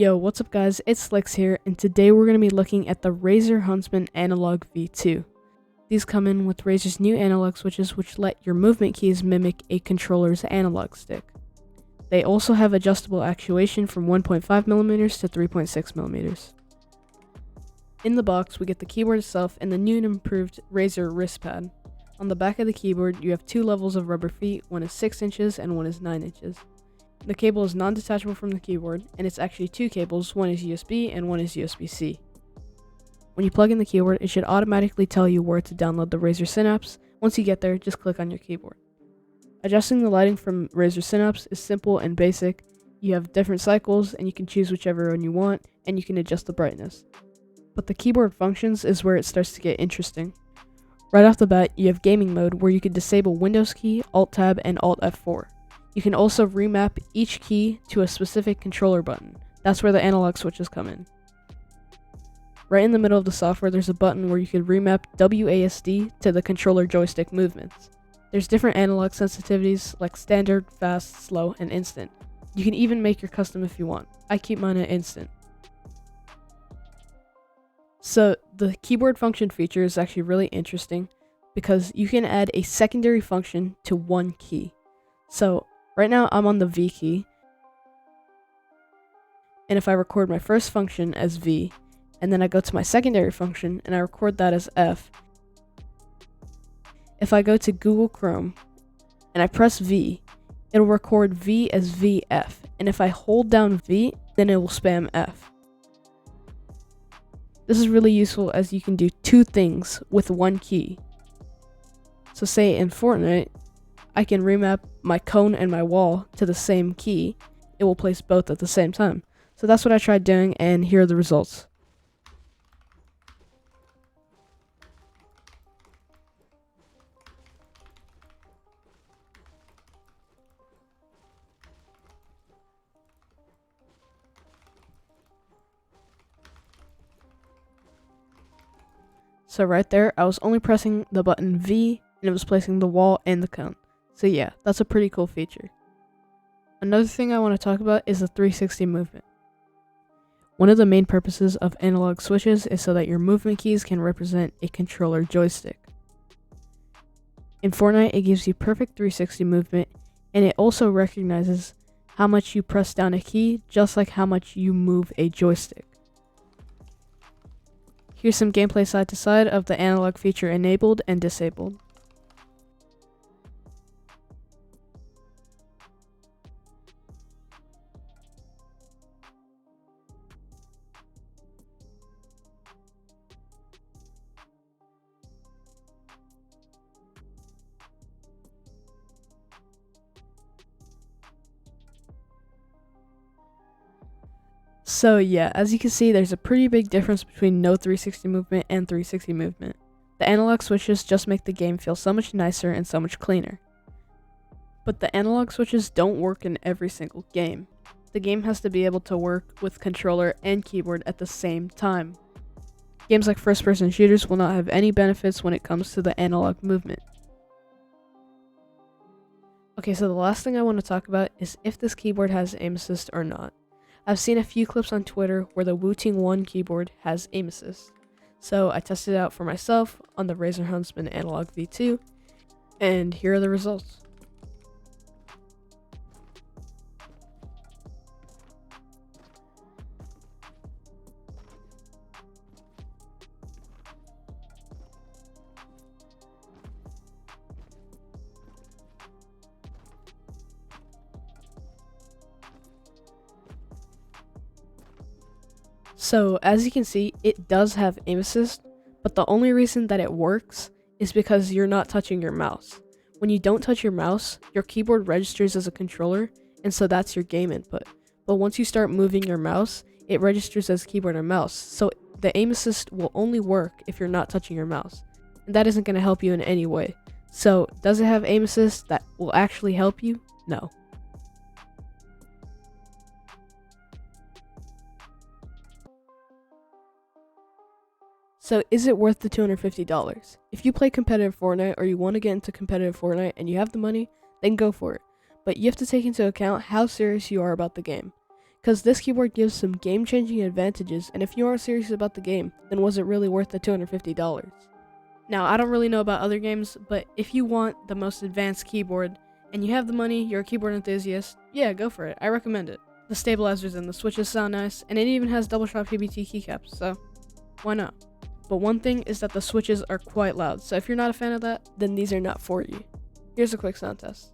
Yo, what's up guys, it's Sliccz here, and today we're going to be looking at the Razer Huntsman Analog V2. These come in with Razer's new analog switches which let your movement keys mimic a controller's analog stick. They also have adjustable actuation from 1.5mm to 3.6mm. In the box, we get the keyboard itself and the new and improved Razer wrist pad. On the back of the keyboard, you have two levels of rubber feet, one is 6 inches and one is 9 inches. The cable is non-detachable from the keyboard, and it's actually two cables, one is USB and one is USB-C. When you plug in the keyboard, it should automatically tell you where to download the Razer Synapse. Once you get there, just click on your keyboard. Adjusting the lighting from Razer Synapse is simple and basic. You have different cycles, and you can choose whichever one you want, and you can adjust the brightness. But the keyboard functions is where it starts to get interesting. Right off the bat, you have gaming mode, where you can disable Windows key, Alt-Tab, and Alt-F4. You can also remap each key to a specific controller button. That's where the analog switches come in. Right in the middle of the software, there's a button where you can remap WASD to the controller joystick movements. There's different analog sensitivities like standard, fast, slow, and instant. You can even make your custom if you want. I keep mine at instant. So the keyboard function feature is actually really interesting because you can add a secondary function to one key. So right now I'm on the V key, and if I record my first function as V, and then I go to my secondary function and I record that as F, if I go to Google Chrome and I press V, it'll record V as VF, and if I hold down V, then it will spam F. This is really useful as you can do two things with one key. So say in Fortnite, I can remap my cone and my wall to the same key. It will place both at the same time. So that's what I tried doing, and here are the results. So right there, I was only pressing the button V, and it was placing the wall and the cone. So yeah, that's a pretty cool feature. Another thing I want to talk about is the 360 movement. One of the main purposes of analog switches is so that your movement keys can represent a controller joystick. In Fortnite, it gives you perfect 360 movement, and it also recognizes how much you press down a key, just like how much you move a joystick. Here's some gameplay side to side of the analog feature enabled and disabled. So yeah, as you can see, there's a pretty big difference between no 360 movement and 360 movement. The analog switches just make the game feel so much nicer and so much cleaner. But the analog switches don't work in every single game. The game has to be able to work with controller and keyboard at the same time. Games like first-person shooters will not have any benefits when it comes to the analog movement. Okay, so the last thing I want to talk about is if this keyboard has aim assist or not. I've seen a few clips on Twitter where the Wu-Ting 1 keyboard has aim assist. So I tested it out for myself on the Razer Huntsman Analog V2, and here are the results. So as you can see, it does have aim assist, but the only reason that it works is because you're not touching your mouse. When you don't touch your mouse, your keyboard registers as a controller, and so that's your game input. But once you start moving your mouse, it registers as keyboard and mouse. So the aim assist will only work if you're not touching your mouse. And that isn't going to help you in any way. So does it have aim assist that will actually help you? No. So is it worth the $250? If you play competitive Fortnite or you want to get into competitive Fortnite and you have the money, then go for it. But you have to take into account how serious you are about the game. because this keyboard gives some game-changing advantages, and if you aren't serious about the game, then was it really worth the $250? Now, I don't really know about other games, but if you want the most advanced keyboard, and you have the money, you're a keyboard enthusiast, yeah, go for it. I recommend it. The stabilizers and the switches sound nice, and it even has double shot PBT keycaps, so why not? But one thing is that the switches are quite loud, so if you're not a fan of that, then these are not for you. Here's a quick sound test.